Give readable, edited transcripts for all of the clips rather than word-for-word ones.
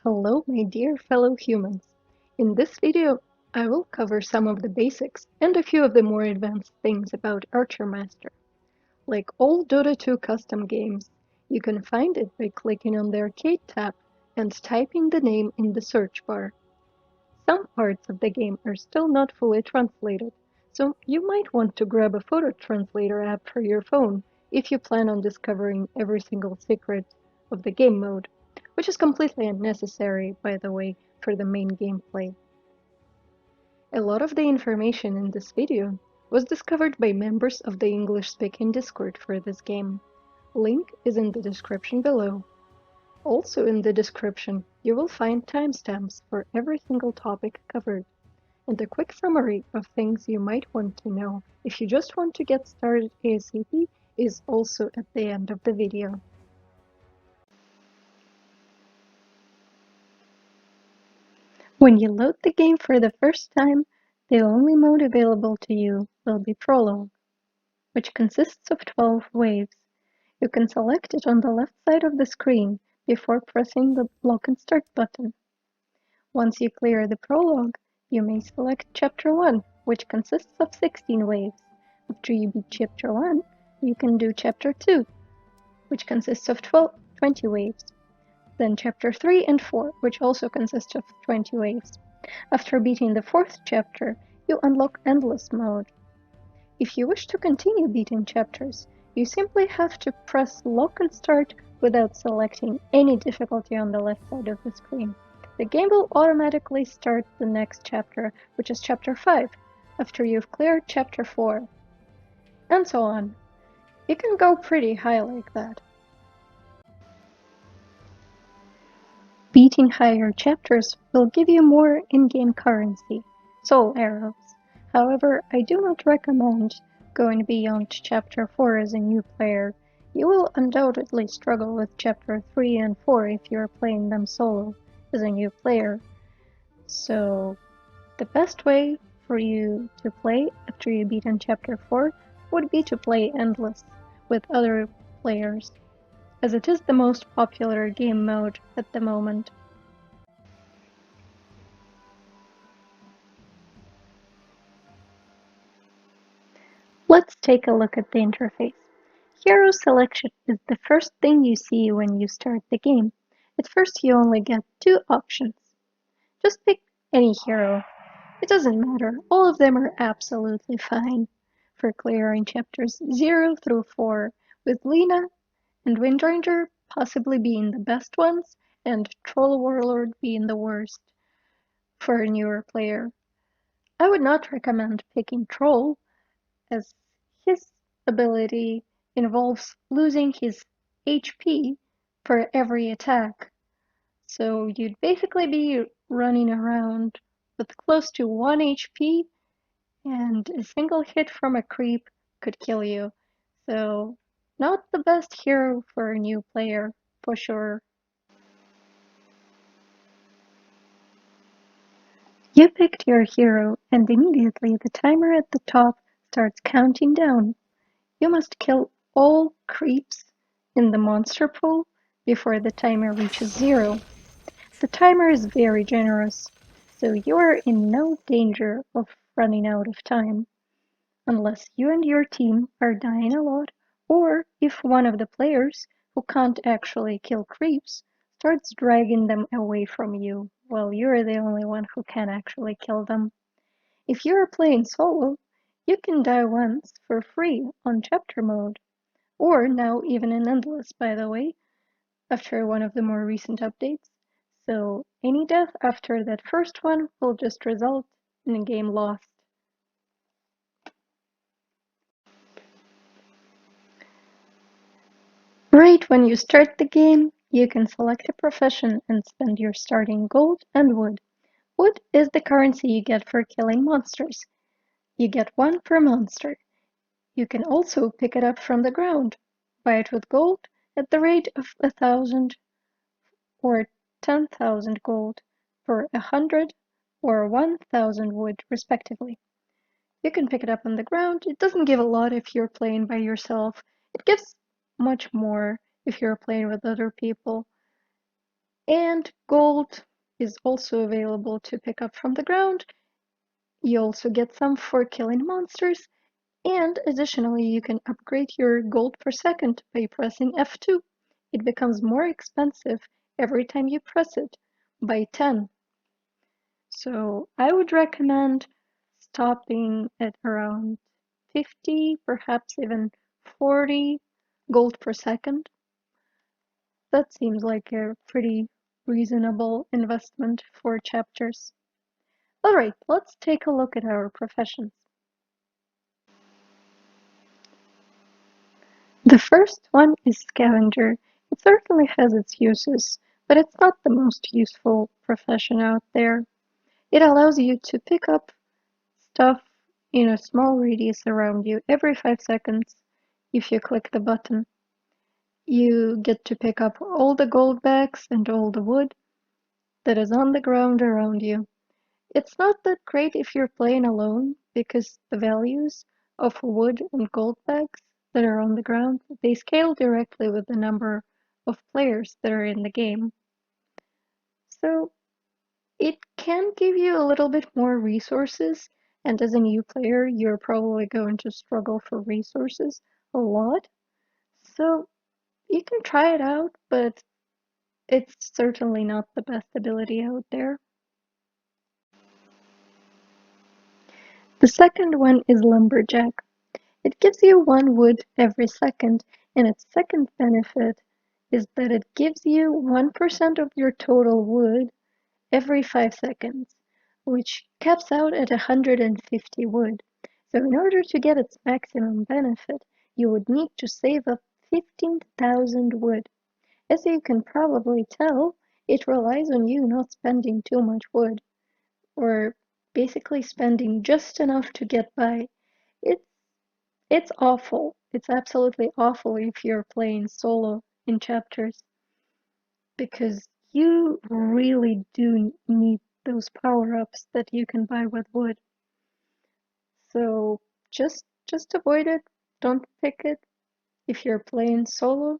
Hello, my dear fellow humans. In this video, I will cover some of the basics and a few of the more advanced things about Archer Master. Like all Dota 2 custom games, you can find it by clicking on the Arcade tab and typing the name in the search bar. Some parts of the game are still not fully translated, so you might want to grab a photo translator app for your phone if you plan on discovering every single secret of the game mode, which is completely unnecessary, by the way, for the main gameplay. A lot of the information in this video was discovered by members of the English-speaking Discord for this game. Link is in the description below. Also in the description, you will find timestamps for every single topic covered, and a quick summary of things you might want to know if you just want to get started ASAP is also at the end of the video. When you load the game for the first time, the only mode available to you will be Prologue, which consists of 12 waves. You can select it on the left side of the screen before pressing the Lock and Start button. Once you clear the prologue, you may select Chapter 1, which consists of 16 waves. After you beat Chapter 1, you can do Chapter 2, which consists of 20 waves. Then Chapter 3 and 4, which also consist of 20 waves. After beating the 4th chapter, you unlock Endless mode. If you wish to continue beating chapters, you simply have to press Lock and Start without selecting any difficulty on the left side of the screen. The game will automatically start the next chapter, which is Chapter 5, after you've cleared Chapter 4. And so on. You can go pretty high like that. Beating higher chapters will give you more in-game currency, soul arrows. However, I do not recommend going beyond Chapter 4 as a new player. You will undoubtedly struggle with Chapter 3 and 4 if you are playing them solo as a new player. So, the best way for you to play after you beat in Chapter 4 would be to play Endless with other players, as it is the most popular game mode at the moment. Let's take a look at the interface. Hero selection is the first thing you see when you start the game. At first you only get two options. Just pick any hero. It doesn't matter, all of them are absolutely fine for clearing chapters 0 through 4, with Lina and Windranger possibly being the best ones, and Troll Warlord being the worst for a newer player. I would not recommend picking Troll, as his ability involves losing his HP for every attack. So you'd basically be running around with close to 1 HP, and a single hit from a creep could kill you. So not the best hero for a new player, for sure. You picked your hero, and immediately the timer at the top starts counting down. You must kill all creeps in the monster pool before the timer reaches 0. The timer is very generous, so you are in no danger of running out of time, unless you and your team are dying a lot, or if one of the players who can't actually kill creeps starts dragging them away from you while you're the only one who can actually kill them. If you are playing solo, you can die once for free on chapter mode, or now even in Endless, by the way, after one of the more recent updates. So any death after that first one will just result in a game lost. Right when you start the game, you can select a profession and spend your starting gold and wood. Wood is the currency you get for killing monsters. You get 1 per monster. You can also pick it up from the ground, buy it with gold at the rate of 1,000 or 10,000 gold for 100 or 1,000 wood, respectively. You can pick it up on the ground. It doesn't give a lot if you're playing by yourself. It gives much more if you're playing with other people. And gold is also available to pick up from the ground. You also get some for killing monsters, and additionally you can upgrade your gold per second by pressing F2. It becomes more expensive every time you press it, by 10. So I would recommend stopping at around 50, perhaps even 40 gold per second. That seems like a pretty reasonable investment for chapters. Alright, let's take a look at our professions. The first one is scavenger. It certainly has its uses, but it's not the most useful profession out there. It allows you to pick up stuff in a small radius around you every 5 seconds if you click the button. You get to pick up all the gold bags and all the wood that is on the ground around you. It's not that great if you're playing alone, because the values of wood and gold bags that are on the ground, they scale directly with the number of players that are in the game. So it can give you a little bit more resources, and as a new player, you're probably going to struggle for resources a lot. So you can try it out, but it's certainly not the best ability out there. The second one is lumberjack. It gives you 1 wood every second, and its second benefit is that it gives you 1% of your total wood every 5 seconds, which caps out at 150 wood. So in order to get its maximum benefit, you would need to save up 15,000 wood. As you can probably tell, it relies on you not spending too much wood, or basically spending just enough to get by. It's it's awful. It's absolutely awful if you're playing solo in chapters, because you really do need those power-ups that you can buy with wood. So just avoid it. Don't pick it if you're playing solo,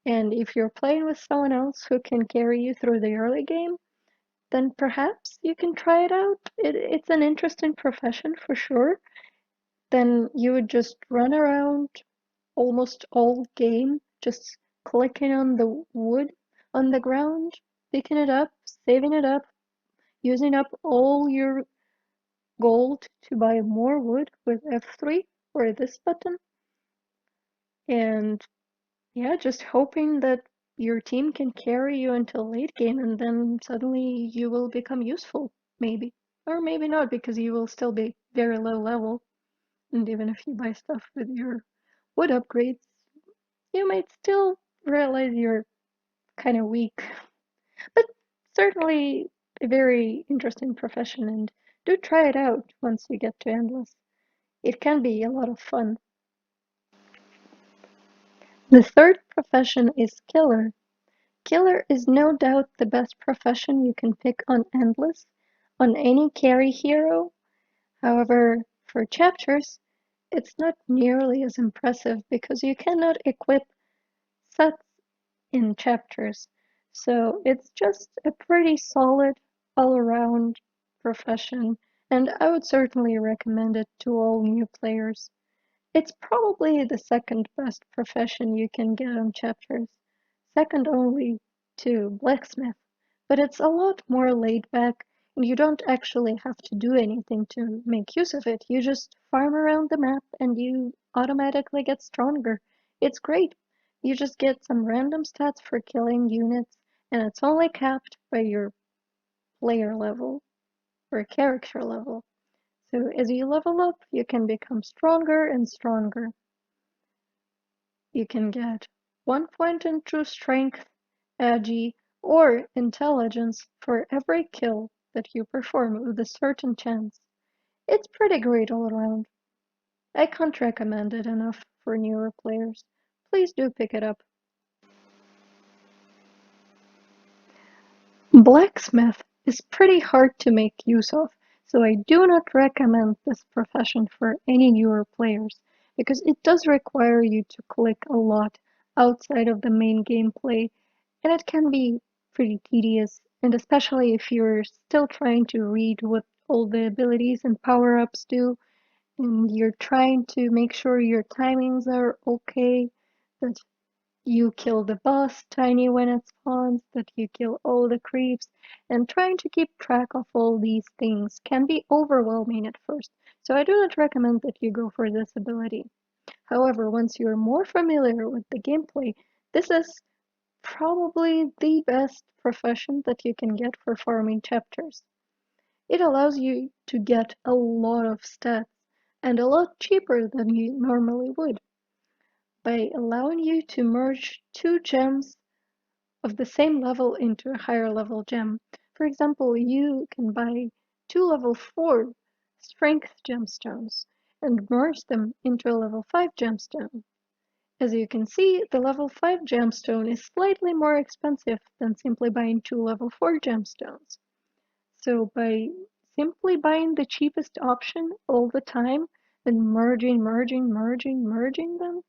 and if you're playing with someone else who can carry you through the early game, then perhaps you can try it out. It's an interesting profession for sure. Then you would just run around almost all game, just clicking on the wood on the ground, picking it up, saving it up, using up all your gold to buy more wood with F3 or this button, and yeah, just hoping that your team can carry you until late game, and then suddenly you will become useful, maybe. Or maybe not, because you will still be very low level, and even if you buy stuff with your wood upgrades, you might still realize you're kind of weak. But certainly a very interesting profession, and do try it out once you get to Endless. It can be a lot of fun. The third profession is Killer. Killer is no doubt the best profession you can pick on Endless, on any carry hero. However, for chapters, it's not nearly as impressive because you cannot equip sets in chapters. So it's just a pretty solid all-around profession, and I would certainly recommend it to all new players. It's probably the second best profession you can get on chapters, second only to blacksmith, but it's a lot more laid back, and you don't actually have to do anything to make use of it. You just farm around the map and you automatically get stronger. It's great. You just get some random stats for killing units, and it's only capped by your player level or character level. So as you level up, you can become stronger and stronger. You can get 1 point into strength, agi, or intelligence for every kill that you perform with a certain chance. It's pretty great all around. I can't recommend it enough for newer players. Please do pick it up. Blacksmith is pretty hard to make use of, so I do not recommend this profession for any newer players, because it does require you to click a lot outside of the main gameplay, and it can be pretty tedious, and especially if you're still trying to read what all the abilities and power-ups do, and you're trying to make sure your timings are okay, that you kill the boss tiny when it spawns, that you kill all the creeps, and trying to keep track of all these things can be overwhelming at first, so I do not recommend that you go for this ability. However, once you're more familiar with the gameplay, this is probably the best profession that you can get for farming chapters. It allows you to get a lot of stats, and a lot cheaper than you normally would, by allowing you to merge two gems of the same level into a higher level gem. For example, you can buy two level 4 strength gemstones and merge them into a level 5 gemstone. As you can see, the level 5 gemstone is slightly more expensive than simply buying two level 4 gemstones. So by simply buying the cheapest option all the time and merging them,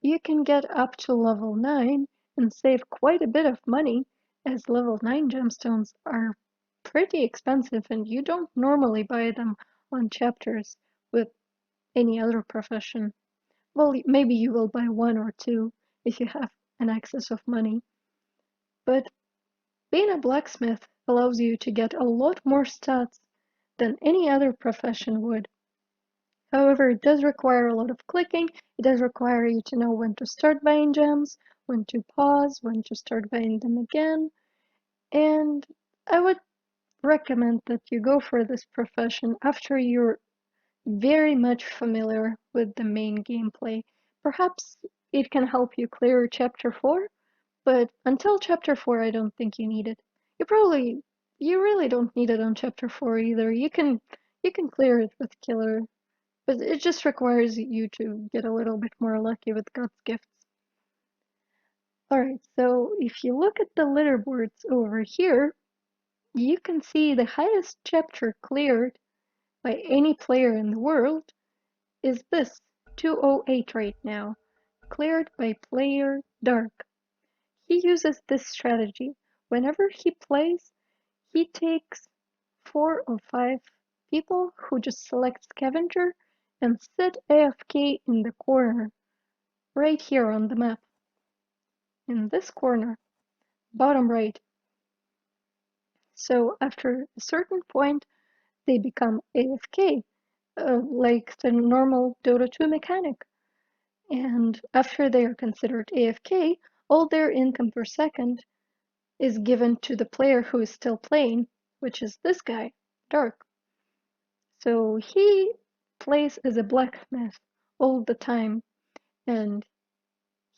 you can get up to level 9 and save quite a bit of money, as level 9 gemstones are pretty expensive and you don't normally buy them on chapters with any other profession. Well, maybe you will buy one or two if you have an excess of money. But being a blacksmith allows you to get a lot more stats than any other profession would. However, it does require a lot of clicking. It does require you to know when to start buying gems, when to pause, when to start buying them again. And I would recommend that you go for this profession after you're very much familiar with the main gameplay. Perhaps it can help you clear chapter 4, but until chapter 4 I don't think you need it. You really don't need it on chapter 4 either. You can clear it with killer, but it just requires you to get a little bit more lucky with God's gifts. Alright, so if you look at the leaderboards over here, you can see the highest chapter cleared by any player in the world is this, 208 right now, cleared by player Dark. He uses this strategy. Whenever he plays, he takes 4 or 5 people who just select Scavenger and sit AFK in the corner, right here on the map. In this corner, bottom right. So after a certain point, they become AFK, like the normal Dota 2 mechanic. And after they are considered AFK, all their income per second is given to the player who is still playing, which is this guy, Dark. So he plays as a blacksmith all the time, and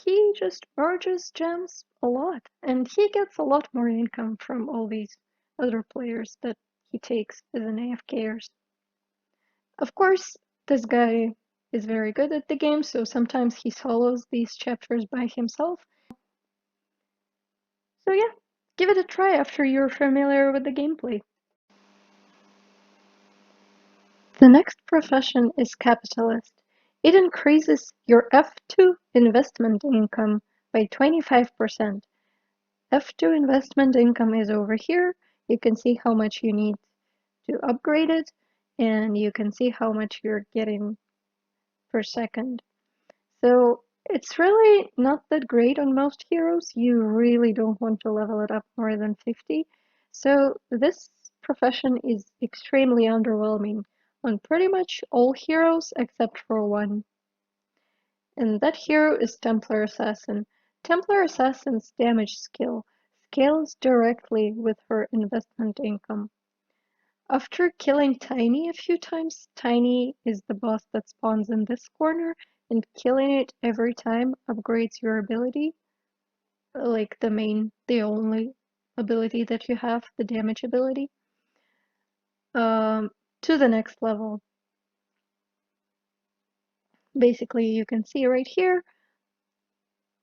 he just merges gems a lot, and he gets a lot more income from all these other players that he takes as an AFKers. Of course, this guy is very good at the game, so sometimes he solos these chapters by himself. So yeah, give it a try after you're familiar with the gameplay. The next profession is capitalist. It increases your F2 investment income by 25%. F2 investment income is over here. You can see how much you need to upgrade it, and you can see how much you're getting per second. So it's really not that great on most heroes. You really don't want to level it up more than 50. So this profession is extremely underwhelming on pretty much all heroes except for one. And that hero is Templar Assassin. Templar Assassin's damage skill scales directly with her investment income. After killing Tiny a few times, Tiny is the boss that spawns in this corner, and killing it every time upgrades your ability, like the only ability that you have, the damage ability, to the next level. Basically, you can see right here,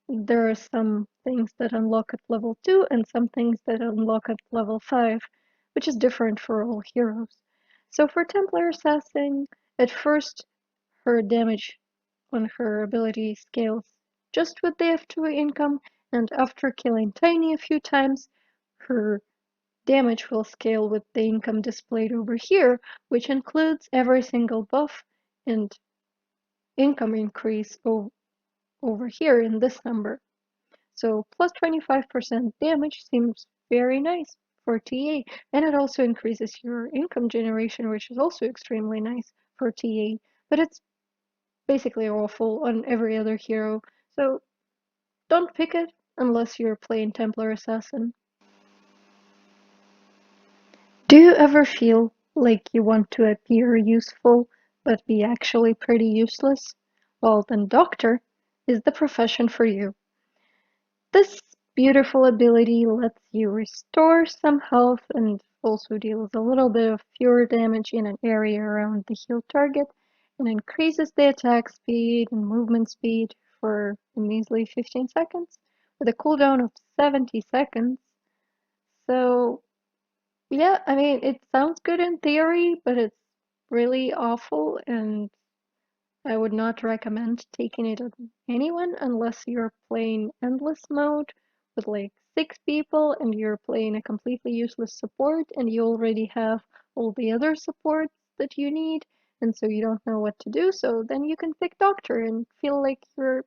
there are some things that unlock at level 2 and some things that unlock at level 5, which is different for all heroes. So for Templar Assassin, at first, her damage on her ability scales just with the F2 income, and after killing Tiny a few times, her damage will scale with the income displayed over here, which includes every single buff and income increase over here in this number. So plus 25% damage seems very nice for TA, and it also increases your income generation, which is also extremely nice for TA, but it's basically awful on every other hero, so don't pick it unless you're playing Templar Assassin. Do you ever feel like you want to appear useful but be actually pretty useless? Well, then Doctor is the profession for you. This beautiful ability lets you restore some health and also deals a little bit of fewer damage in an area around the healed target, and increases the attack speed and movement speed for a measly 15 seconds, with a cooldown of 70 seconds. So, yeah, I mean, it sounds good in theory, but it's really awful, and I would not recommend taking it on anyone unless you're playing endless mode with like 6 people and you're playing a completely useless support and you already have all the other supports that you need, and so you don't know what to do. So then you can pick Doctor and feel like you're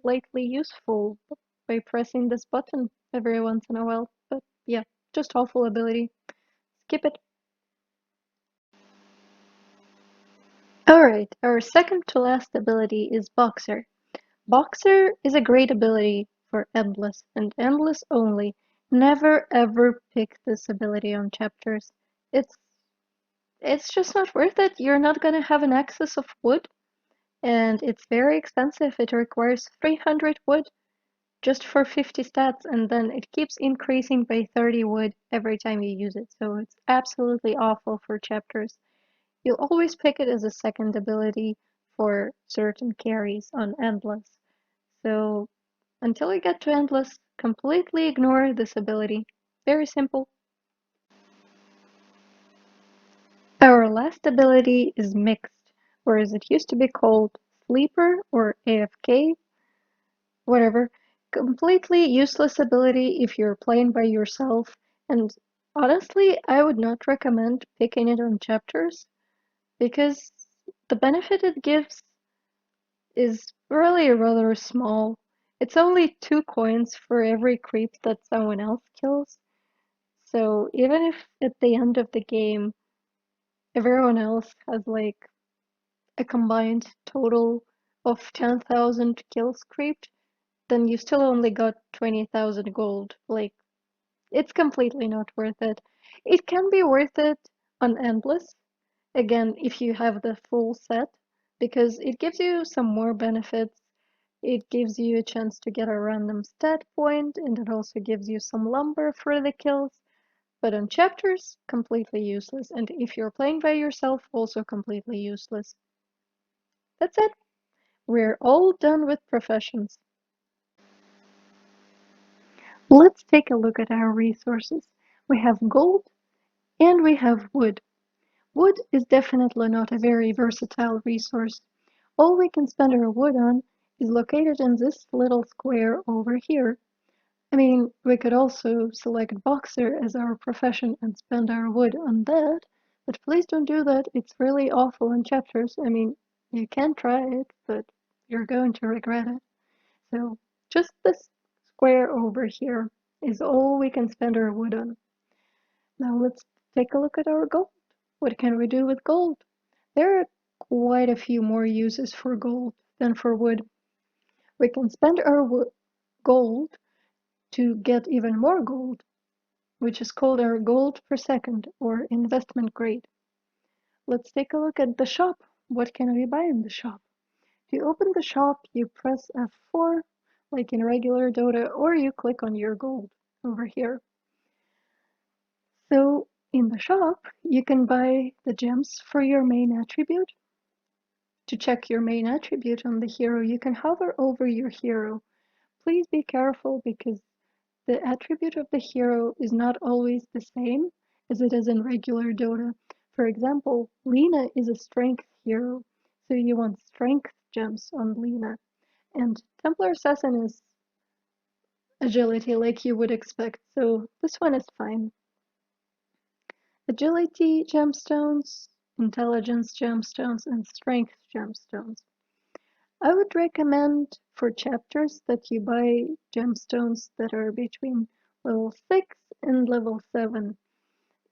slightly useful by pressing this button every once in a while. But yeah, just awful ability. Skip it. Alright, our second to last ability is Boxer. Boxer is a great ability for Endless, and Endless only. Never ever pick this ability on chapters. It's it's just not worth it. You're not gonna have an excess of wood, and it's very expensive. It requires 300 wood just for 50 stats, and then it keeps increasing by 30 wood every time you use it, so it's absolutely awful for chapters. You'll always pick it as a second ability for certain carries on Endless. So until we get to Endless, completely ignore this ability. Very simple. Our last ability is Mixed, whereas it used to be called Sleeper or AFK, whatever. Completely useless ability if you're playing by yourself, and honestly, I would not recommend picking it on chapters because the benefit it gives is really rather small. It's only 2 coins for every creep that someone else kills. So even if at the end of the game everyone else has like a combined total of 10,000 kills creeped, then you still only got 20,000 gold. Like, it's completely not worth it. It can be worth it on Endless, again, if you have the full set, because it gives you some more benefits. It gives you a chance to get a random stat point, and it also gives you some lumber for the kills. But on chapters, completely useless, and if you're playing by yourself, also completely useless. That's it. We're all done with professions. Let's take a look at our resources. We have gold and we have wood. Wood is definitely not a very versatile resource. All we can spend our wood on is located in this little square over here. I mean, we could also select Boxer as our profession and spend our wood on that, but please don't do that. It's really awful in chapters. I mean, you can try it, but you're going to regret it. So, just this square over here is all we can spend our wood on. Now let's take a look at our gold. What can we do with gold? There are quite a few more uses for gold than for wood. We can spend our gold to get even more gold, which is called our gold per second or investment grade. Let's take a look at the shop. What can we buy in the shop? To open the shop, you press F4 like in regular Dota, or you click on your gold over here. So in the shop, you can buy the gems for your main attribute. To check your main attribute on the hero, you can hover over your hero. Please be careful because the attribute of the hero is not always the same as it is in regular Dota. For example, Lina is a strength hero, so you want strength gems on Lina. And Templar Assassin is agility like you would expect, so this one is fine. Agility gemstones, intelligence gemstones, and strength gemstones. I would recommend for chapters that you buy gemstones that are between level 6 and level 7.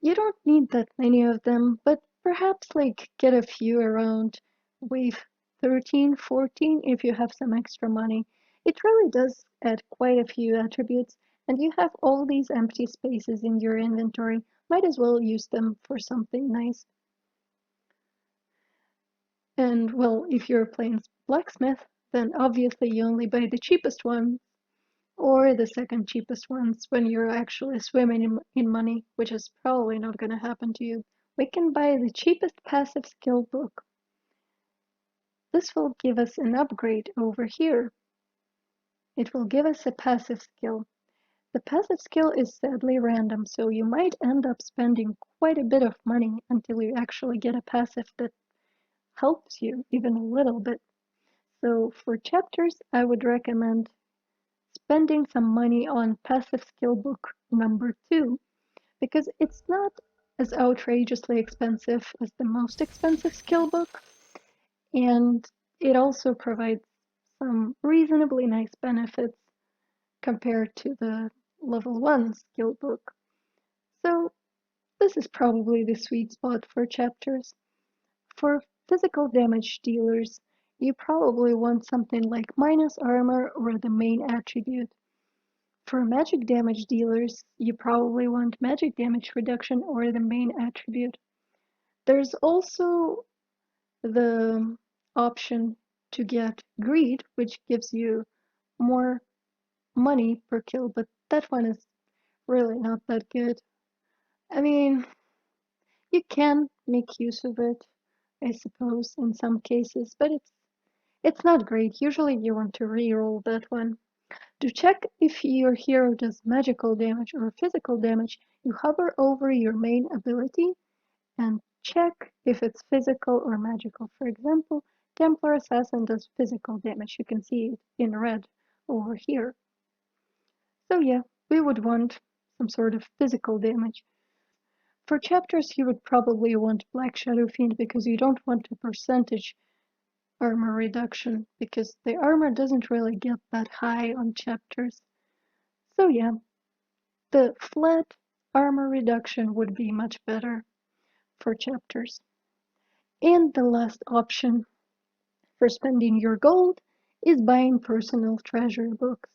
You don't need that many of them, but perhaps like get a few around wave 13, 14 if you have some extra money. It really does add quite a few attributes, and you have all these empty spaces in your inventory. Might as well use them for something nice. And well, if you're playing blacksmith, then obviously you only buy the cheapest ones, or the second cheapest ones when you're actually swimming in money, which is probably not going to happen to you. We can buy the cheapest passive skill book. This will give us an upgrade over here. It will give us a passive skill. The passive skill is sadly random, so you might end up spending quite a bit of money until you actually get a passive that helps you even a little bit. So for chapters, I would recommend spending some money on passive skill book number 2, because it's not as outrageously expensive as the most expensive skill book, and it also provides some reasonably nice benefits compared to the level 1 skill book. So this is probably the sweet spot for chapters. For physical damage dealers, you probably want something like minus armor or the main attribute. For magic damage dealers, you probably want magic damage reduction or the main attribute. There's also the option to get greed, which gives you more money per kill, but that one is really not that good. I mean, you can make use of it, I suppose, in some cases, but it's not great. Usually you want to reroll that one. To check if your hero does magical damage or physical damage, you hover over your main ability and check if it's physical or magical. For example, Templar Assassin does physical damage. You can see it in red over here. So yeah, we would want some sort of physical damage. For chapters, you would probably want Black Shadow Fiend because you don't want a percentage armor reduction, because the armor doesn't really get that high on chapters. So yeah, the flat armor reduction would be much better for chapters. And the last option for spending your gold is buying personal treasure books.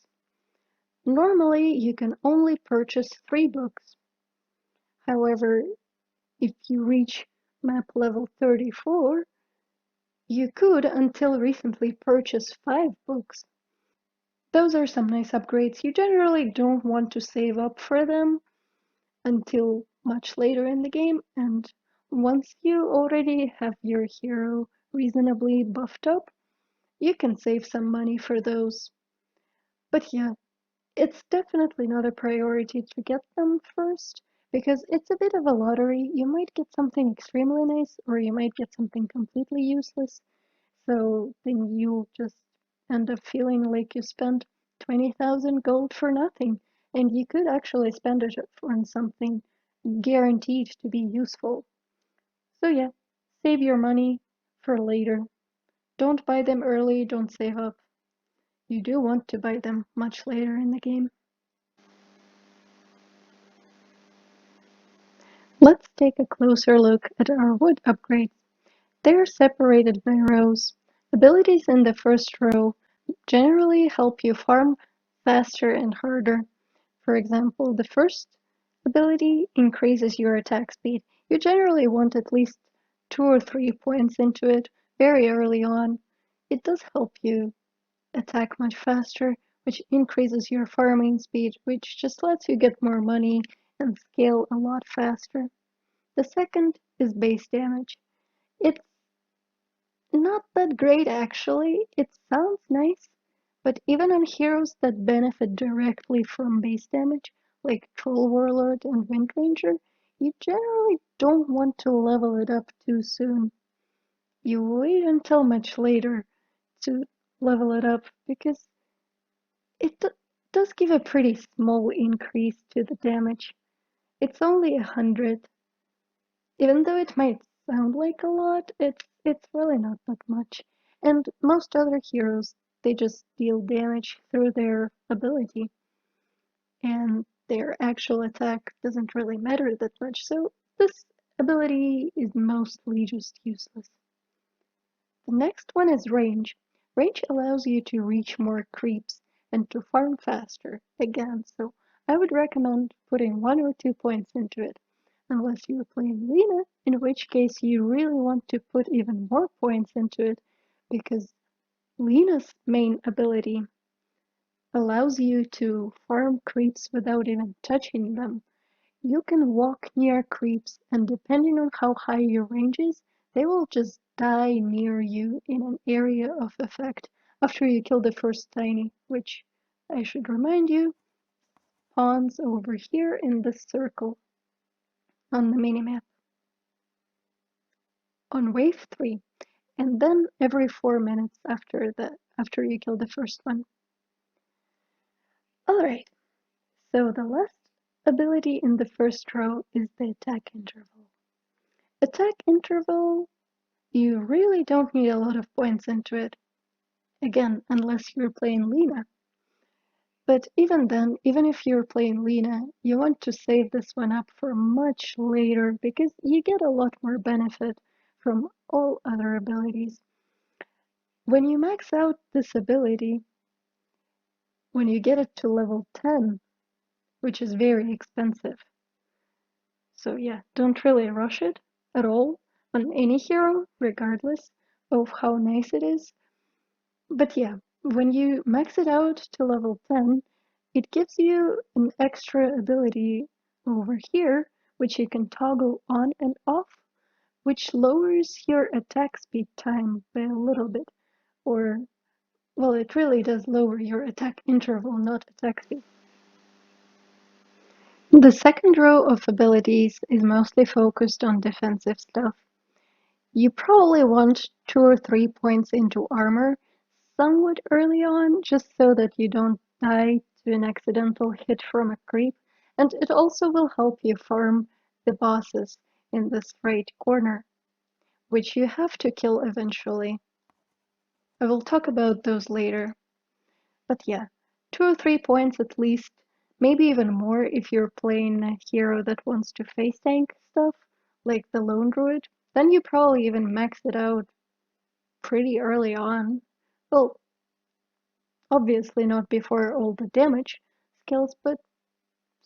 Normally, you can only purchase 3 books. However, if you reach map level 34, you could, until recently, purchase 5 books. Those are some nice upgrades. You generally don't want to save up for them until much later in the game, and once you already have your hero reasonably buffed up, you can save some money for those. But yeah, it's definitely not a priority to get them first, because it's a bit of a lottery. You might get something extremely nice, or you might get something completely useless, so then you'll just end up feeling like you spent 20,000 gold for nothing, and you could actually spend it on something guaranteed to be useful. So yeah, save your money for later. Don't buy them early, don't save up. You do want to buy them much later in the game. Let's take a closer look at our wood upgrades. They are separated by rows. Abilities in the first row generally help you farm faster and harder. For example, the first ability increases your attack speed. You generally want at least 2 or 3 points into it very early on. It does help you attack much faster, which increases your farming speed, which just lets you get more money and scale a lot faster. The second is base damage. It's not that great actually. It sounds nice, but even on heroes that benefit directly from base damage, like Troll Warlord and Wind Ranger, you generally don't want to level it up too soon. You wait until much later to level it up, because it does give a pretty small increase to the damage. It's only 100. Even though it might sound like a lot, it's really not that much. And most other heroes, they just deal damage through their ability, and their actual attack doesn't really matter that much, so this ability is mostly just useless. The next one is range. Range allows you to reach more creeps and to farm faster, again, so I would recommend putting 1 or 2 points into it, unless you're playing Lena, in which case you really want to put even more points into it, because Lena's main ability allows you to farm creeps without even touching them. You can walk near creeps, and depending on how high your range is, they will just die near you in an area of effect after you kill the first tiny, which, I should remind you, spawns over here in this circle on the minimap on wave 3, and then every 4 minutes after you kill the first one. Alright, so the last ability in the first row is the attack interval. Attack interval, you really don't need a lot of points into it. Again, unless you're playing Lena. But even then, even if you're playing Lena, you want to save this one up for much later because you get a lot more benefit from all other abilities. When you max out this ability, when you get it to level 10, which is very expensive. So yeah, don't really rush it at all on any hero, regardless of how nice it is. But yeah, when you max it out to level 10, it gives you an extra ability over here, which you can toggle on and off, which lowers your attack speed time by a little bit. Or, well, it really does lower your attack interval, not attack speed. The second row of abilities is mostly focused on defensive stuff. You probably want 2 or 3 points into armor somewhat early on, just so that you don't die to an accidental hit from a creep, and it also will help you farm the bosses in this right corner, which you have to kill eventually. I will talk about those later. But yeah, 2 or 3 points at least, maybe even more if you're playing a hero that wants to face tank stuff, like the Lone Druid. Then you probably even max it out pretty early on. Well, obviously not before all the damage skills, but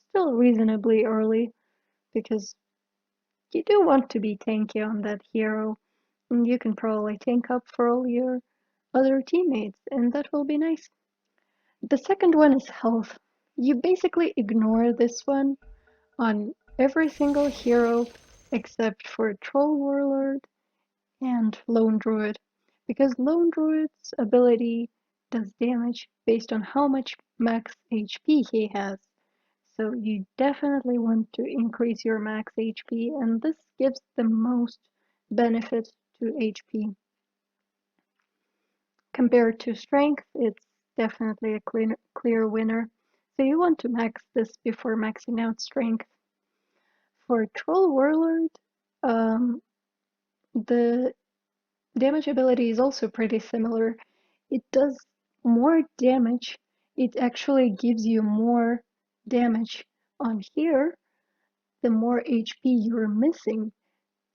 still reasonably early, because you do want to be tanky on that hero, and you can probably tank up for all your other teammates, and that will be nice. The second one is health. You basically ignore this one on every single hero except for Troll Warlord and Lone Druid, because Lone Druid's ability does damage based on how much max HP he has. So you definitely want to increase your max HP, and this gives the most benefit to HP. Compared to strength, it's definitely a clear winner. So you want to max this before maxing out strength. For Troll Warlord, the damage ability is also pretty similar. It does more damage. It actually gives you more damage on here the more HP you're missing.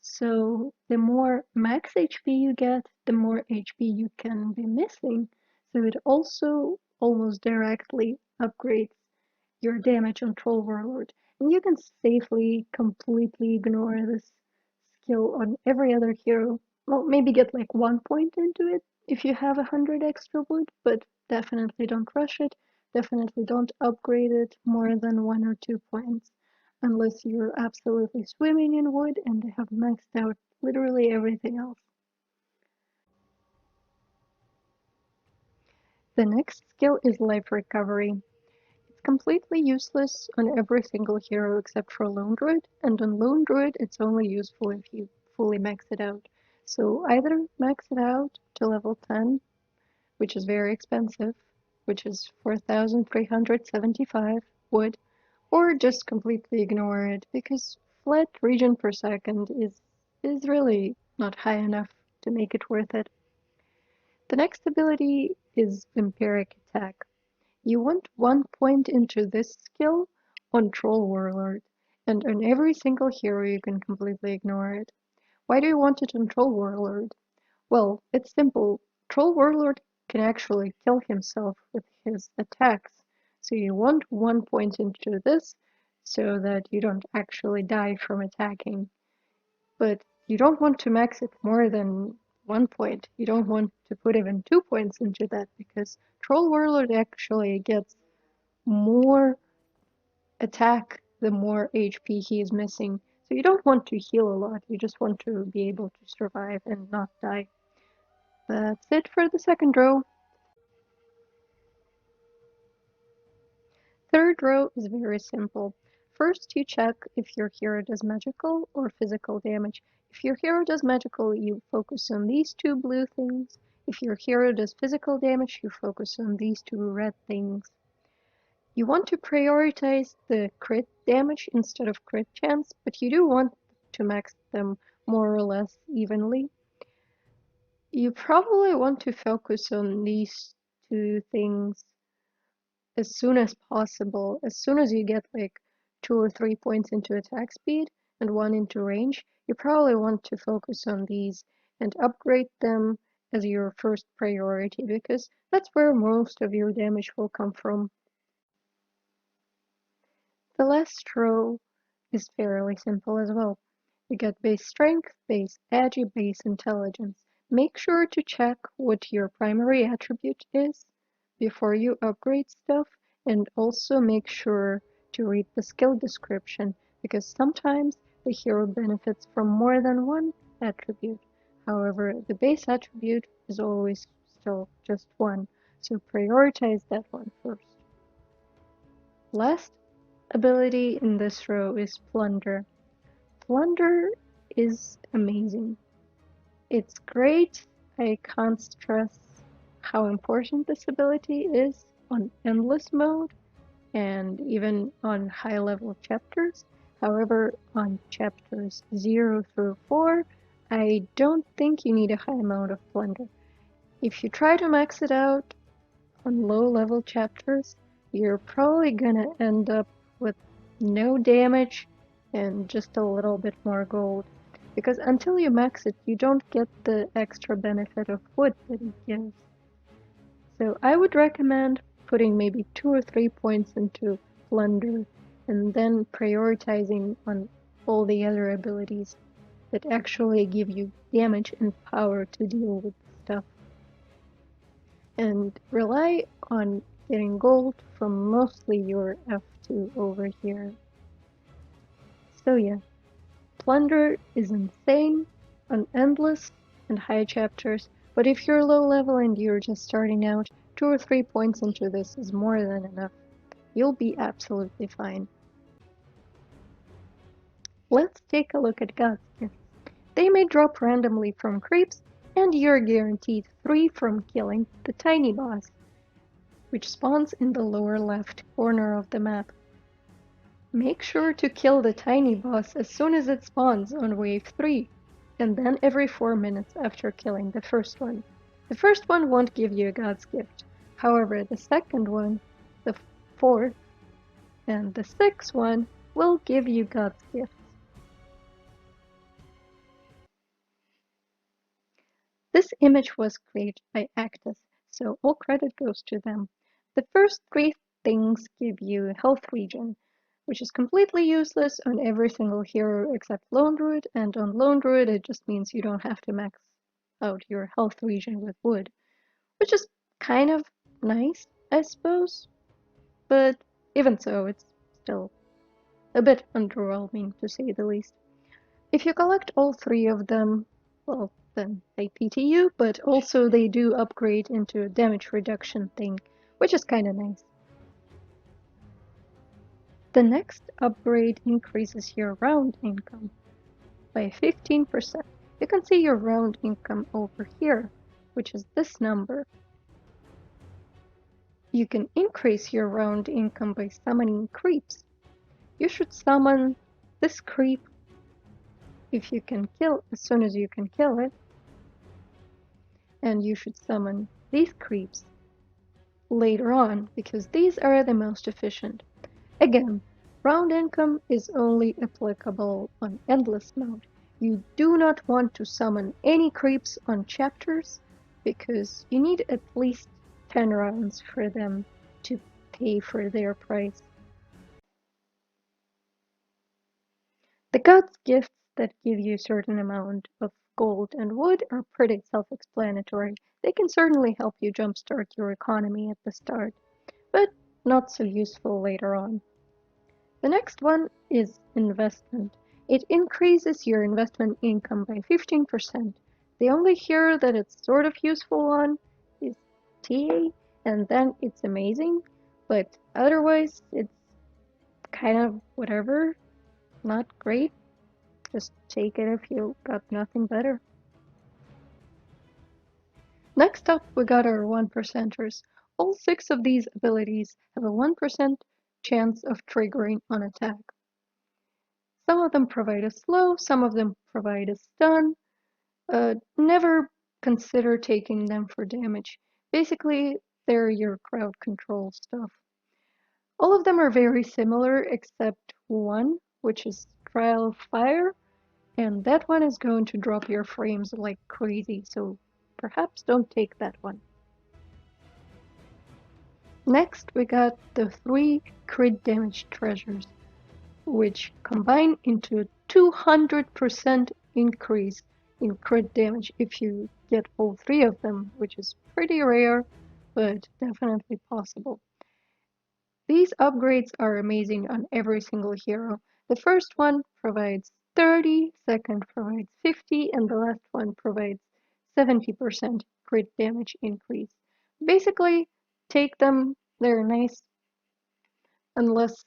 So the more max HP you get, the more HP you can be missing. So it also almost directly upgrades your damage on Troll Warlord. And you can safely, completely ignore this skill on every other hero. Well, maybe get like 1 point into it if you have 100 extra wood, but definitely don't rush it. Definitely don't upgrade it more than 1 or 2 points, unless you're absolutely swimming in wood and have maxed out literally everything else. The next skill is life recovery. It's completely useless on every single hero except for Lone Druid, and on Lone Druid it's only useful if you fully max it out. So either max it out to level 10, which is very expensive, which is 4,375 wood, or just completely ignore it, because flat regen per second is really not high enough to make it worth it. The next ability is Vampiric Attack. You want 1 point into this skill on Troll Warlord, and on every single hero you can completely ignore it. Why do you want it on Troll Warlord? Well, it's simple. Troll Warlord can actually kill himself with his attacks, so you want 1 point into this so that you don't actually die from attacking. But you don't want to max it more than 1 point. You don't want to put even 2 points into that, because Troll Warlord actually gets more attack the more HP he is missing. So you don't want to heal a lot, you just want to be able to survive and not die. That's it for the second row. Third row is very simple. First, you check if your hero does magical or physical damage. If your hero does magical, you focus on these two blue things. If your hero does physical damage, you focus on these two red things. You want to prioritize the crit damage instead of crit chance, but you do want to max them more or less evenly. You probably want to focus on these two things as soon as possible. As soon as you get like 2 or 3 points into attack speed and 1 into range, you probably want to focus on these and upgrade them as your first priority, because that's where most of your damage will come from. The last row is fairly simple as well. You get base strength, base agi, base intelligence. Make sure to check what your primary attribute is before you upgrade stuff, and also make sure to read the skill description, because sometimes the hero benefits from more than one attribute. However, the base attribute is always still just one, so prioritize that one first. Last ability in this row is Plunder. Plunder is amazing. It's great. I can't stress how important this ability is on endless mode and even on high level chapters. However, on chapters 0 through 4, I don't think you need a high amount of Plunder. If you try to max it out on low level chapters, you're probably gonna end up with no damage and just a little bit more gold, because until you max it, you don't get the extra benefit of wood that it gives. So I would recommend putting maybe 2 or 3 points into Plunder and then prioritizing on all the other abilities that actually give you damage and power to deal with stuff. And rely on getting gold from mostly your F2 over here. So yeah, Plunder is insane on endless and high chapters, but if you're low level and you're just starting out, 2 or 3 points into this is more than enough. You'll be absolutely fine. Let's take a look at God's Gifts. They may drop randomly from creeps, and you're guaranteed 3 from killing the tiny boss, which spawns in the lower left corner of the map. Make sure to kill the tiny boss as soon as it spawns on wave 3, and then every 4 minutes after killing the first one. The first one won't give you a God's Gift. However, the second one, the fourth, and the sixth one will give you God's Gifts. This image was created by Actus, so all credit goes to them. The first 3 things give you health regen, which is completely useless on every single hero except Lone Druid, and on Lone Druid it just means you don't have to max out your health regen with wood, which is kind of nice, I suppose, but even so, it's still a bit underwhelming, to say the least. If you collect all 3 of them, well, then they PT you, but also they do upgrade into a damage reduction thing, which is kinda nice. The next upgrade increases your round income by 15%. You can see your round income over here, which is this number. You can increase your round income by summoning creeps. You should summon this creep if you can kill as soon as you can kill it, and you should summon these creeps later on because these are the most efficient. Again, round income is only applicable on endless mode. You do not want to summon any creeps on chapters because you need at least 10 rounds for them to pay for their price. The gods' gifts that give you a certain amount of gold and wood are pretty self-explanatory. They can certainly help you jumpstart your economy at the start, but not so useful later on. The next one is investment. It increases your investment income by 15%. The only hero that it's sort of useful on is TA, and then it's amazing, but otherwise it's kind of whatever, not great. Just take it if you got nothing better. Next up, we got our 1%ers. All 6 of these abilities have a 1% chance of triggering on attack. Some of them provide a slow, some of them provide a stun. Never consider taking them for damage. Basically, they're your crowd control stuff. All of them are very similar except one, which is Trial of Fire, and that one is going to drop your frames like crazy, so perhaps don't take that one. Next, we got the 3 crit damage treasures, which combine into a 200% increase in crit damage if you get all 3 of them, which is pretty rare, but definitely possible. These upgrades are amazing on every single hero. The first one provides 30, second provides 50, and the last one provides 70% crit damage increase. Basically, take them, they're nice, unless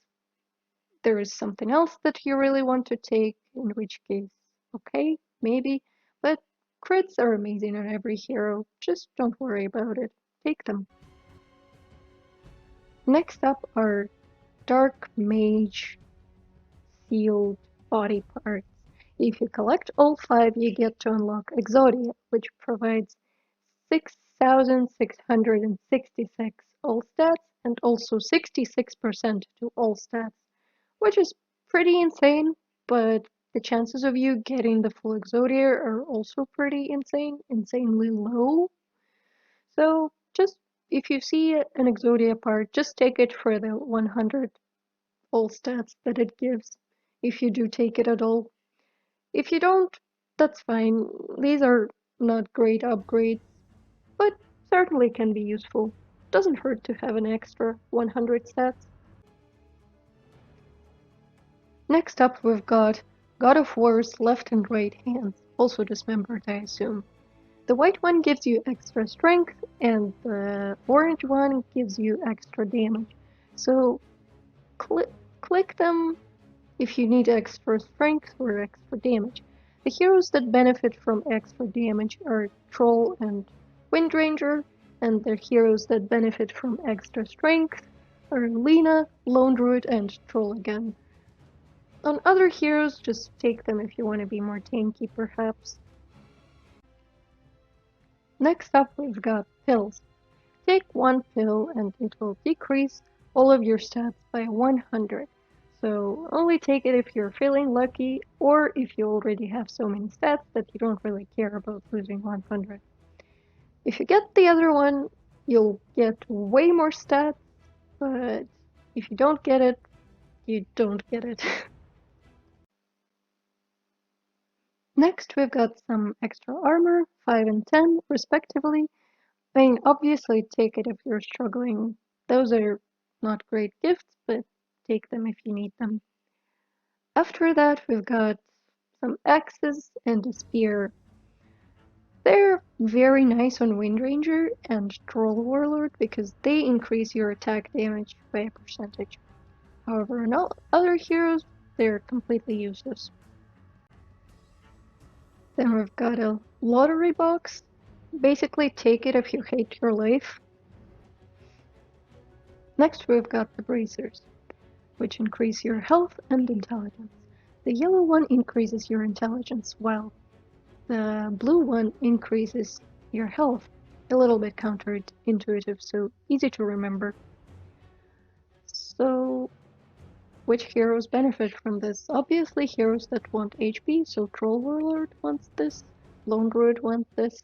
there is something else that you really want to take, in which case, okay, maybe, but crits are amazing on every hero, just don't worry about it, take them. Next up are Dark Mage sealed body parts. If you collect all 5, you get to unlock Exodia, which provides 6,666 all stats and also 66% to all stats, which is pretty insane, but the chances of you getting the full Exodia are also pretty insanely low. So just if you see an Exodia part, just take it for the 100 all stats that it gives, if you do take it at all. If you don't, that's fine. These are not great upgrades, but certainly can be useful. Doesn't hurt to have an extra 100 stats. Next up we've got God of War's left and right hands, also dismembered I assume. The white one gives you extra strength and the orange one gives you extra damage. So click them if you need extra strength or extra damage. The heroes that benefit from extra damage are Troll and Windranger, and the heroes that benefit from extra strength are Lena, Lone Druid, and Troll again. On other heroes, just take them if you want to be more tanky, perhaps. Next up, we've got pills. Take 1 pill and it will decrease all of your stats by 100. So only take it if you're feeling lucky or if you already have so many stats that you don't really care about losing 100. If you get the other one, you'll get way more stats, but if you don't get it, you don't get it. Next, we've got some extra armor, 5 and 10 respectively. I mean, obviously take it if you're struggling. Those are not great gifts, but take them if you need them. After that, we've got some axes and a spear. They're very nice on Windranger and Troll Warlord because they increase your attack damage by a percentage. However, on all other heroes, they're completely useless. Then we've got a lottery box. Basically, take it if you hate your life. Next we've got the bracers, which increase your health and intelligence. The yellow one increases your intelligence, while the blue one increases your health. A little bit counterintuitive, so easy to remember. So, which heroes benefit from this? Obviously heroes that want HP, so Troll Warlord wants this, Lone Druid wants this,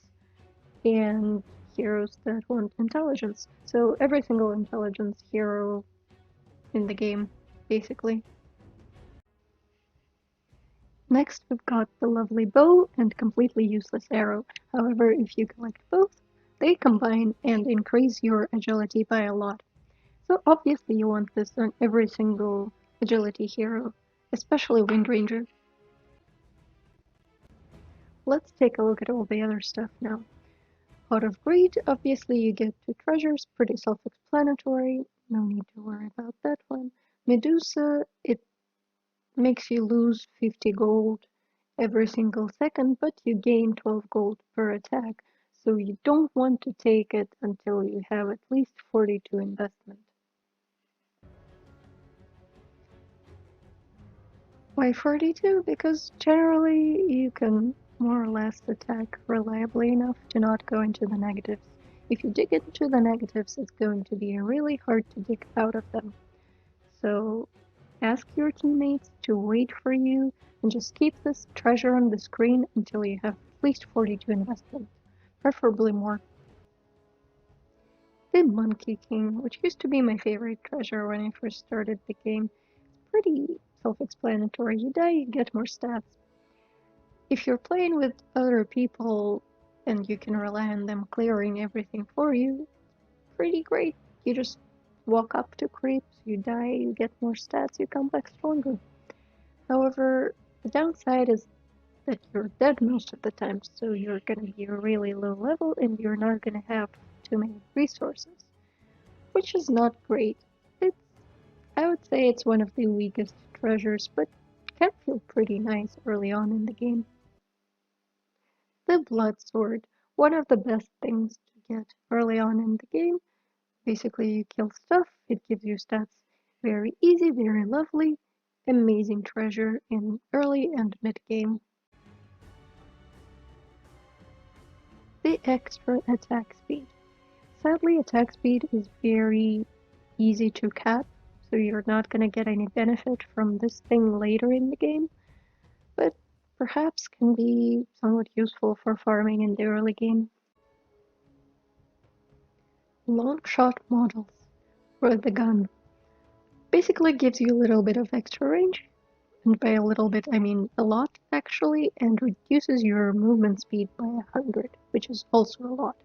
and heroes that want intelligence. So every single intelligence hero in the game, basically. Next we've got the lovely bow and completely useless arrow. However, if you collect both, they combine and increase your agility by a lot. So obviously you want this on every single agility hero, especially Wind Ranger. Let's take a look at all the other stuff now. Out of Greed, obviously you get 2 treasures, pretty self-explanatory, no need to worry about that one. Medusa, it makes you lose 50 gold every single second, but you gain 12 gold per attack, so you don't want to take it until you have at least 42 investment. Why 42? Because generally you can more or less attack reliably enough to not go into the negatives. If you dig into the negatives, it's going to be really hard to dig out of them. So ask your teammates to wait for you and just keep this treasure on the screen until you have at least 42 investment, preferably more. The Monkey King, which used to be my favorite treasure when I first started the game, it's pretty self-explanatory. You die, you get more stats. If you're playing with other people and you can rely on them clearing everything for you, pretty great. You just walk up to creeps, you die, you get more stats, you come back stronger. However, the downside is that you're dead most of the time, so you're gonna be a really low level and you're not gonna have too many resources, which is not great. I would say it's one of the weakest treasures, but can feel pretty nice early on in the game. The Blood Sword, one of the best things to get early on in the game. Basically, you kill stuff, it gives you stats. Very easy, very lovely, amazing treasure in early and mid game. The extra attack speed. Sadly, attack speed is very easy to cap, so you're not going to get any benefit from this thing later in the game, but perhaps can be somewhat useful for farming in the early game. Long shot models, or the gun, basically gives you a little bit of extra range, and by a little bit I mean a lot actually, and reduces your movement speed by 100, which is also a lot.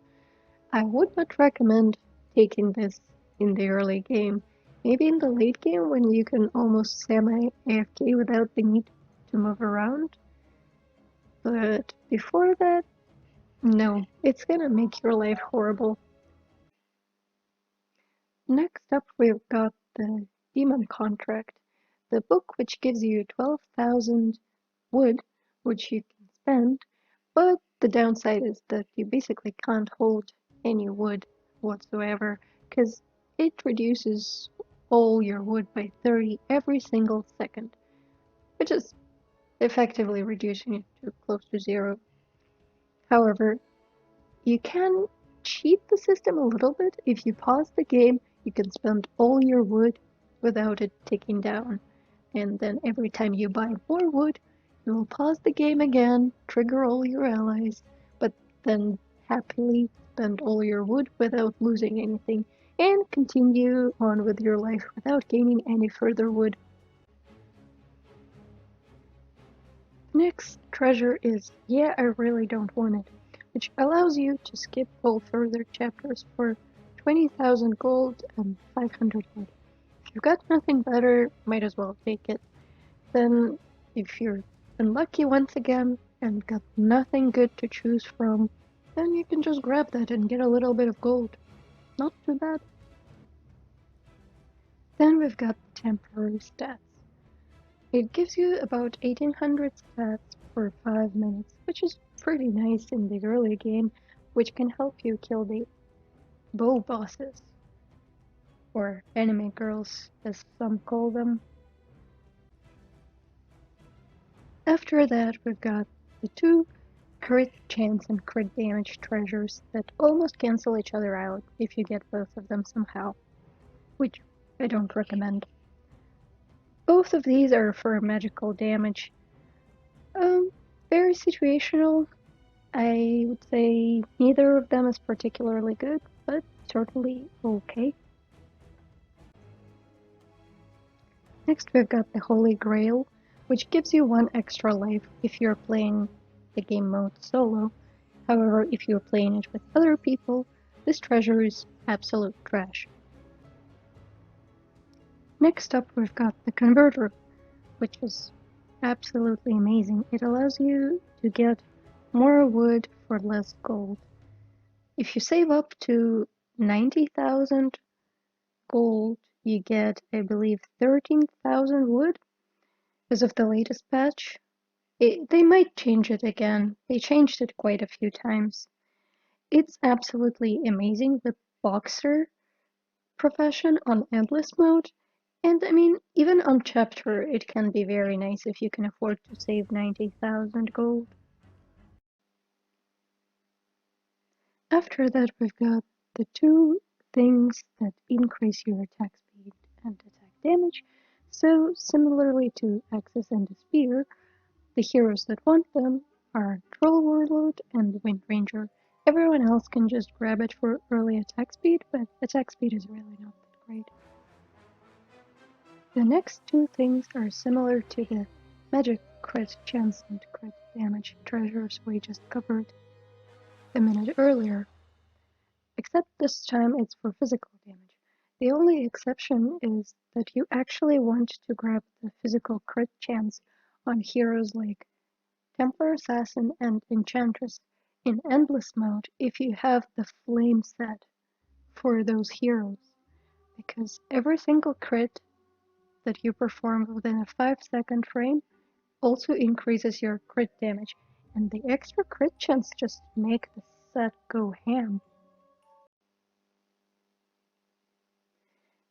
I would not recommend taking this in the early game. Maybe in the late game when you can almost semi-AFK without the need to move around. But before that, no, it's gonna make your life horrible. Next up we've got the Demon Contract, the book which gives you 12,000 wood, which you can spend, but the downside is that you basically can't hold any wood whatsoever, because it reduces all your wood by 30 every single second, which is effectively reducing it to close to zero. However, you can cheat the system a little bit. If you pause the game, you can spend all your wood without it ticking down. And then every time you buy more wood, you will pause the game again, trigger all your allies, but then happily spend all your wood without losing anything, and continue on with your life without gaining any further wood. Next treasure is Yeah, I Really Don't Want It, which allows you to skip all further chapters for 20,000 gold and 500 wood. If you've got nothing better, might as well take it. Then, if you're unlucky once again and got nothing good to choose from, then you can just grab that and get a little bit of gold. Not too bad. Then we've got the temporary stats. It gives you about 1800 stats for 5 minutes, which is pretty nice in the early game, which can help you kill the bow bosses. or anime girls, as some call them. After that, we've got the two crit chance and crit damage treasures that almost cancel each other out if you get both of them somehow, which I don't recommend. Both of these are for magical damage. Very situational. I would say neither of them is particularly good, but certainly okay. Next we've got the Holy Grail, which gives you 1 extra life if you're playing the game mode solo. However, if you're playing it with other people, this treasure is absolute trash. Next up we've got the Converter, which is absolutely amazing. It allows you to get more wood for less gold. If you save up to 90,000 gold, you get, I believe, 13,000 wood as of the latest patch. They might change it again. They changed it quite a few times. It's absolutely amazing, the boxer profession on endless mode. And I mean, even on chapter, it can be very nice if you can afford to save 90,000 gold. After that, we've got the two things that increase your attack speed and attack damage. So, similarly to Axis and the Spear, the heroes that want them are Troll Warlord and Wind Ranger. Everyone else can just grab it for early attack speed, but attack speed is really not that great. The next two things are similar to the magic crit chance and crit damage treasures we just covered a minute earlier, except this time it's for physical damage. The only exception is that you actually want to grab the physical crit chance on heroes like Templar Assassin and Enchantress in Endless mode if you have the Flame set for those heroes, because every single crit that you perform within a 5-second frame also increases your crit damage, and the extra crit chance just make the set go ham.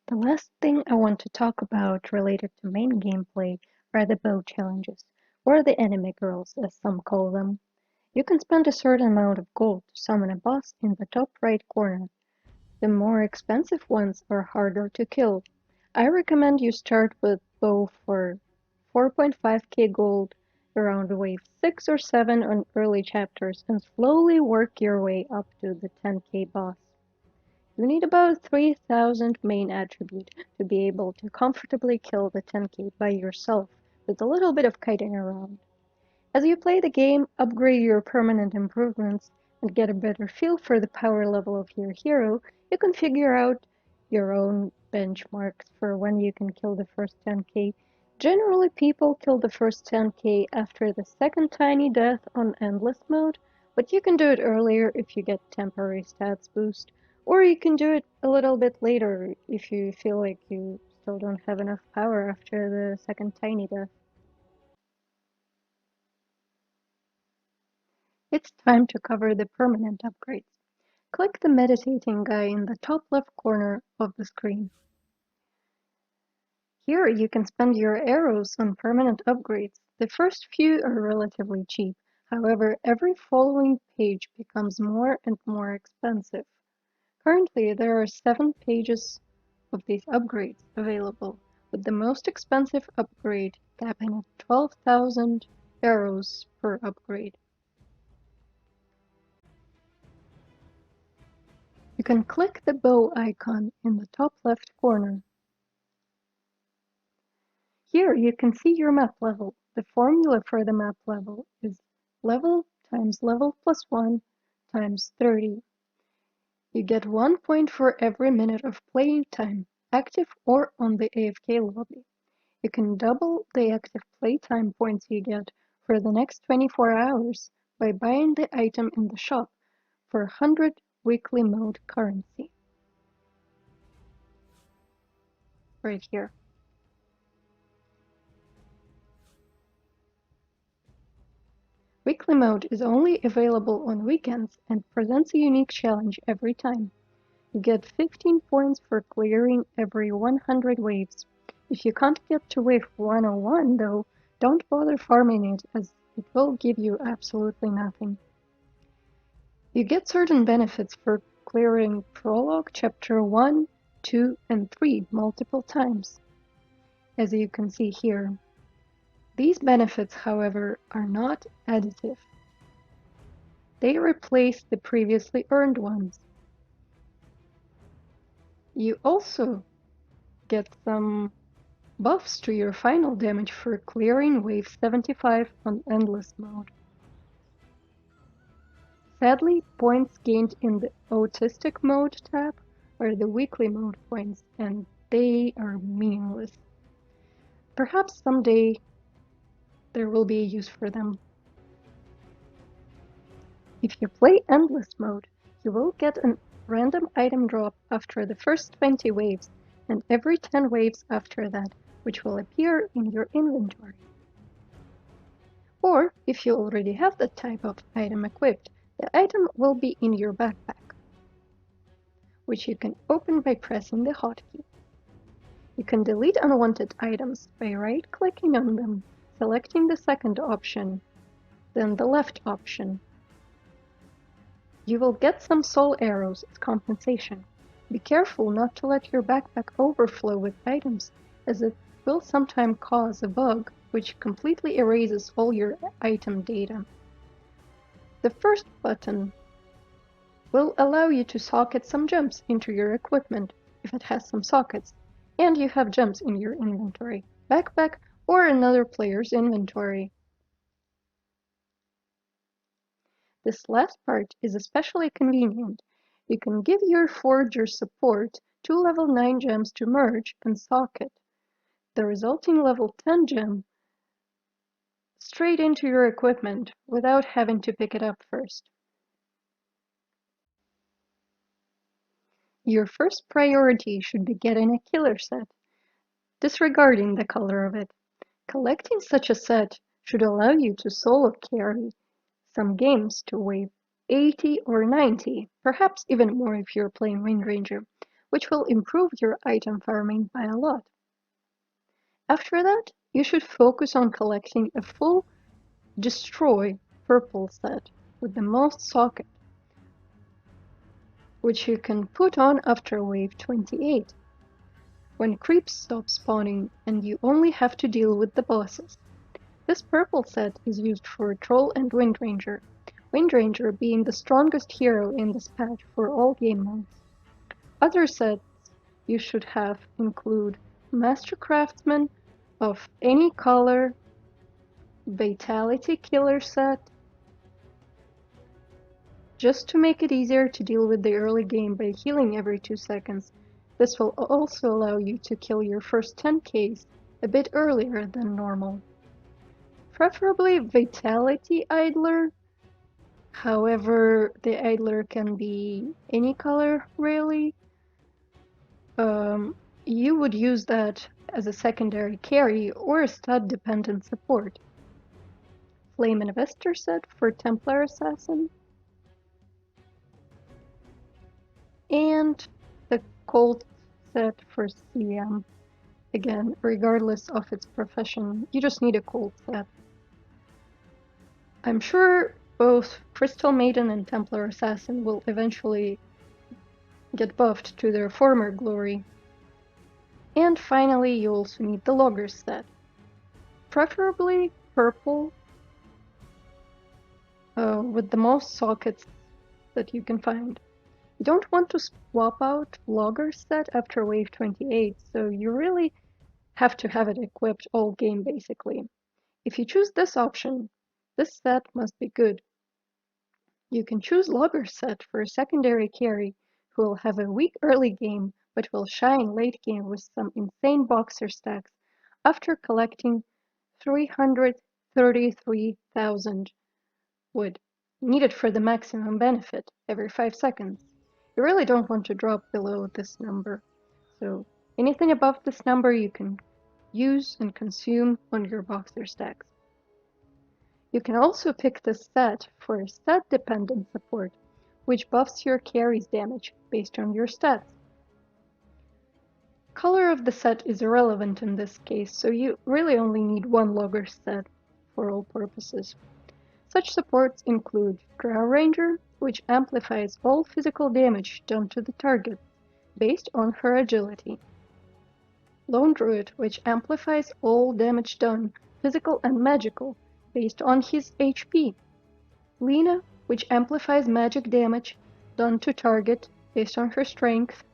The last thing I want to talk about related to main gameplay are the bow challenges, or the enemy girls as some call them. You can spend a certain amount of gold to summon a boss in the top right corner. The more expensive ones are harder to kill. I recommend you start with bow for 4.5k gold around wave 6 or 7 on early chapters and slowly work your way up to the 10k boss. You need about 3000 main attribute to be able to comfortably kill the 10k by yourself with a little bit of kiting around. As you play the game, upgrade your permanent improvements, and get a better feel for the power level of your hero, you can figure out your own benchmarks for when you can kill the first 10k. Generally, people kill the first 10k after the second tiny death on Endless mode, but you can do it earlier if you get temporary stats boost, or you can do it a little bit later if you feel like you still don't have enough power after the second tiny death. It's time to cover the permanent upgrades. Click the meditating guy in the top left corner of the screen. Here you can spend your arrows on permanent upgrades. The first few are relatively cheap, however every following page becomes more and more expensive. Currently there are 7 pages of these upgrades available, with the most expensive upgrade capping at 12,000 arrows per upgrade. You can click the bow icon in the top left corner. Here you can see your map level. The formula for the map level is level times level plus 1 times 30. You get 1 point for every minute of playing time, active or on the AFK lobby. You can double the active playtime points you get for the next 24 hours by buying the item in the shop for 100 weekly mode currency. Right here. Weekly mode is only available on weekends and presents a unique challenge every time. You get 15 points for clearing every 100 waves. If you can't get to wave 101 though, don't bother farming it as it will give you absolutely nothing. You get certain benefits for clearing Prologue Chapter 1, 2, and 3 multiple times, as you can see here. These benefits, however, are not additive. They replace the previously earned ones. You also get some buffs to your final damage for clearing wave 75 on Endless mode. Sadly, points gained in the Autistic mode tab are the weekly mode points, and they are meaningless. Perhaps someday there will be a use for them. If you play Endless mode, you will get a random item drop after the first 20 waves and every 10 waves after that, which will appear in your inventory. Or, if you already have that type of item equipped, the item will be in your backpack, which you can open by pressing the hotkey. You can delete unwanted items by right-clicking on them, selecting the second option, then the left option. You will get some soul arrows as compensation. Be careful not to let your backpack overflow with items, as it will sometimes cause a bug which completely erases all your item data. The first button will allow you to socket some gems into your equipment if it has some sockets, and you have gems in your inventory, backpack, or another player's inventory. This last part is especially convenient. You can give your forager support 2 level 9 gems to merge and socket the resulting level 10 gem straight into your equipment without having to pick it up first. Your first priority should be getting a killer set, disregarding the color of it. Collecting such a set should allow you to solo carry some games to wave 80 or 90, perhaps even more if you're playing Wind Ranger, which will improve your item farming by a lot. After that, you should focus on collecting a full Destroy purple set with the most socket, which you can put on after wave 28, when creeps stop spawning and you only have to deal with the bosses. This purple set is used for Troll and Wind Ranger being the strongest hero in this patch for all game modes. Other sets you should have include Master Craftsman of any color, Vitality Killer set, just to make it easier to deal with the early game by healing every 2 seconds. This will also allow you to kill your first 10 Ks a bit earlier than normal. Preferably Vitality Idler. However, the Idler can be any color, really. You would use that as a secondary carry or a stud-dependent support. Flame Investor set for Templar Assassin. And the Colt set for CM. Again, regardless of its profession, you just need a Colt set. I'm sure both Crystal Maiden and Templar Assassin will eventually get buffed to their former glory. And finally, you also need the Logger set. Preferably purple, with the most sockets that you can find. You don't want to swap out Logger set after wave 28, so you really have to have it equipped all game basically. If you choose this option, this set must be good. You can choose Logger set for a secondary carry who will have a weak early game but will shine late game with some insane boxer stacks after collecting 333,000 wood, needed for the maximum benefit every 5 seconds. You really don't want to drop below this number, so anything above this number you can use and consume on your boxer stacks. You can also pick this set for a stat-dependent support, which buffs your carry's damage based on your stats. Color of the set is irrelevant in this case, so you really only need one logger set for all purposes. Such supports include Drow Ranger, which amplifies all physical damage done to the target, based on her agility. Lone Druid, which amplifies all damage done, physical and magical, based on his HP. Lena, which amplifies magic damage done to target based on her strength.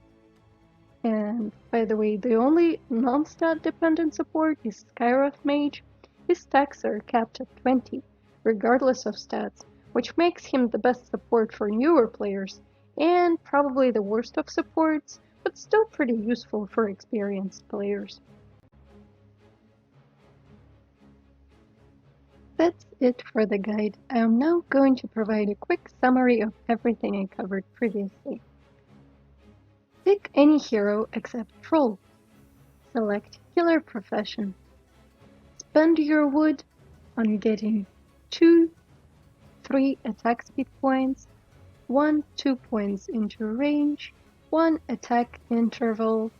And, by the way, the only non-stat dependent support is Skywrath Mage. His stacks are capped at 20, regardless of stats, which makes him the best support for newer players, and probably the worst of supports, but still pretty useful for experienced players. That's it for the guide. I am now going to provide a quick summary of everything I covered previously. Pick any hero except Troll. Select Healer Profession. Spend your wood on getting 2-3 attack speed points, 1-2 points into range, 1 attack interval,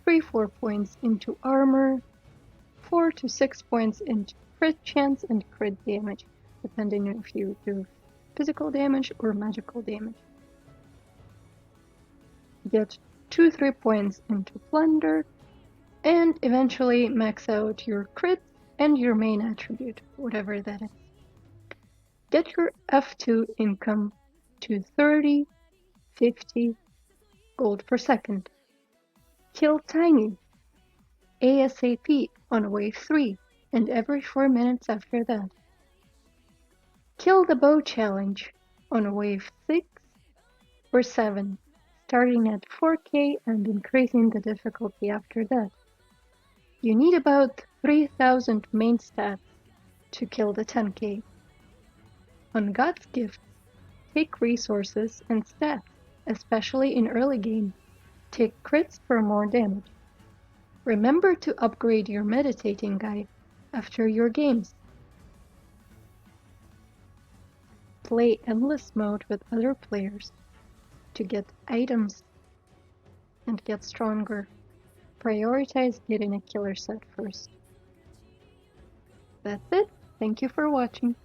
3-4 points into armor, 4-6 points into crit chance and crit damage, depending if you do physical damage or magical damage. Get 2-3 points into plunder, and eventually max out your crits and your main attribute, whatever that is. Get your F2 income to 30, 50 gold per second. Kill Tiny ASAP on wave 3 and every 4 minutes after that. Kill the Bow Challenge on wave 6 or 7, starting at 4k and increasing the difficulty after that. You need about 3000 main stats to kill the 10k. On God's Gifts, take resources and stats, especially in early game. Take crits for more damage. Remember to upgrade your meditating guide after your games. Play endless mode with other players to get items and get stronger. Prioritize getting a killer set first. That's it. Thank you for watching.